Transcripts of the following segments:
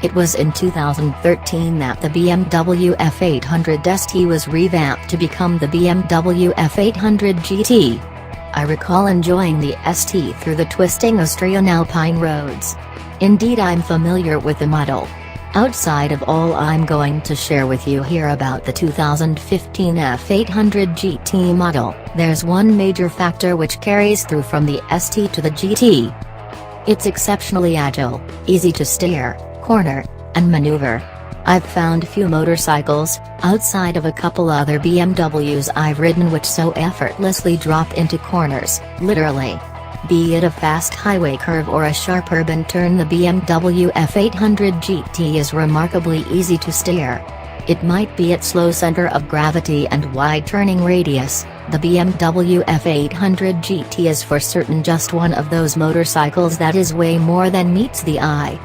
It was in 2013 that the BMW F800 ST was revamped to become the BMW F800 GT. I recall enjoying the ST through the twisting Austrian Alpine roads. Indeed, I'm familiar with the model. Outside of all I'm going to share with you here about the 2015 F800 GT model, there's one major factor which carries through from the ST to the GT. It's exceptionally agile, easy to steer, corner, and maneuver. I've found few motorcycles, outside of a couple other BMWs I've ridden, which so effortlessly drop into corners, literally. Be it a fast highway curve or a sharp urban turn, the BMW F800 GT is remarkably easy to steer. It might be its low center of gravity and wide turning radius, the BMW F800 GT is for certain just one of those motorcycles that is way more than meets the eye.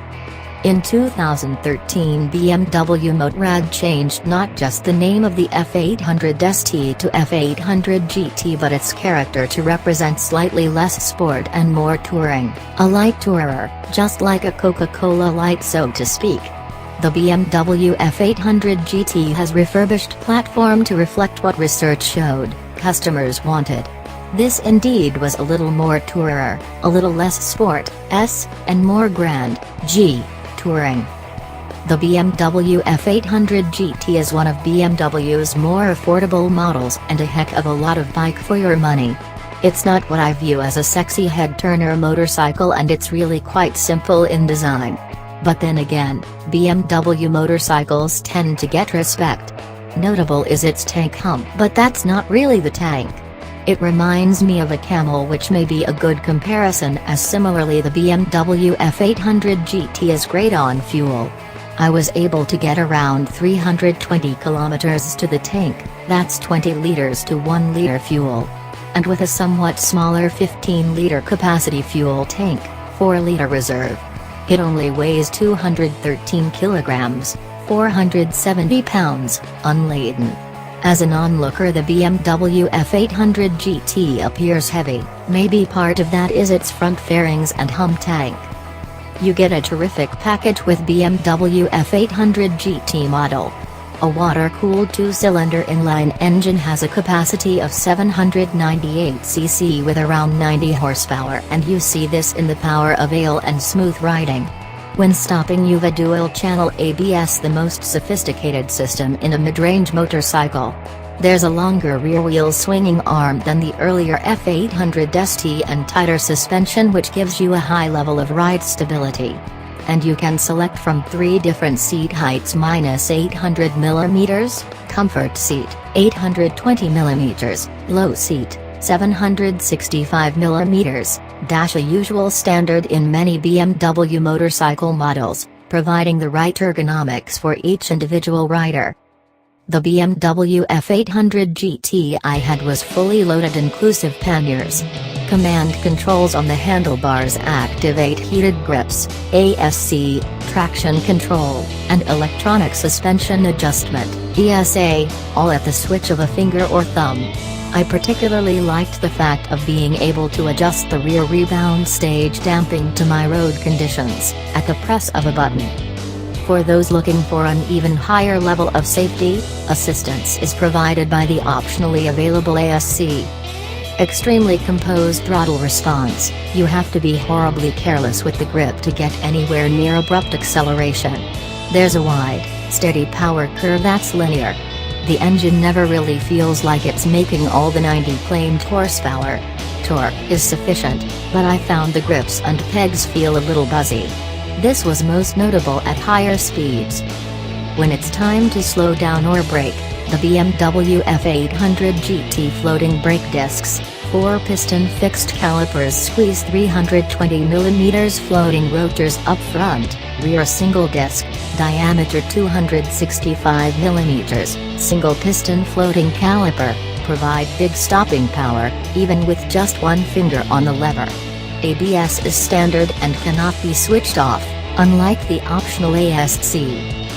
In 2013, BMW Motorrad changed not just the name of the F800 ST to F800 GT but its character to represent slightly less sport and more touring, a light tourer, just like a Coca-Cola Light so to speak. The BMW F800 GT has refurbished platform to reflect what research showed customers wanted. This indeed was a little more tourer, a little less sport, S, and more grand, G, touring. The BMW F800 GT is one of BMW's more affordable models and a heck of a lot of bike for your money. It's not what I view as a sexy head-turner motorcycle, and it's really quite simple in design. But then again, BMW motorcycles tend to get respect. Notable is its tank hump, but that's not really the tank. It reminds me of a camel, which may be a good comparison, as similarly the BMW F800 GT is great on fuel. I was able to get around 320 kilometers to the tank, that's 20 liters to 1 liter fuel. And with a somewhat smaller 15-liter capacity fuel tank, 4-liter reserve. It only weighs 213 kilograms, 470 pounds, unladen. As an onlooker, the BMW F800 GT appears heavy, maybe part of that is its front fairings and hump tank. You get a terrific package with BMW F800 GT model. A water-cooled 2-cylinder inline engine has a capacity of 798 cc with around 90 horsepower, and you see this in the power of ale and smooth riding. When stopping, you've a dual-channel ABS, the most sophisticated system in a mid-range motorcycle. There's a longer rear-wheel swinging arm than the earlier F800 ST and tighter suspension, which gives you a high level of ride stability. And you can select from 3 different seat heights: -800 mm, comfort seat, 820 mm, low seat, 765 mm, a usual standard in many BMW motorcycle models, providing the right ergonomics for each individual rider. The BMW F800 GT I had was fully loaded, inclusive panniers. Command controls on the handlebars activate heated grips, ASC, traction control, and electronic suspension adjustment, ESA, all at the switch of a finger or thumb. I particularly liked the fact of being able to adjust the rear rebound stage damping to my road conditions, at the press of a button. For those looking for an even higher level of safety, assistance is provided by the optionally available ASC. Extremely composed throttle response, you have to be horribly careless with the grip to get anywhere near abrupt acceleration. There's a wide, steady power curve that's linear. The engine never really feels like it's making all the 90 claimed horsepower. Torque is sufficient, but I found the grips and pegs feel a little buzzy. This was most notable at higher speeds. When it's time to slow down or brake, the BMW F800 GT floating brake discs, 4-piston fixed calipers squeeze 320 mm floating rotors up front, rear single disc, diameter 265 mm, single piston floating caliper, provide big stopping power, even with just one finger on the lever. ABS is standard and cannot be switched off, unlike the optional ASC.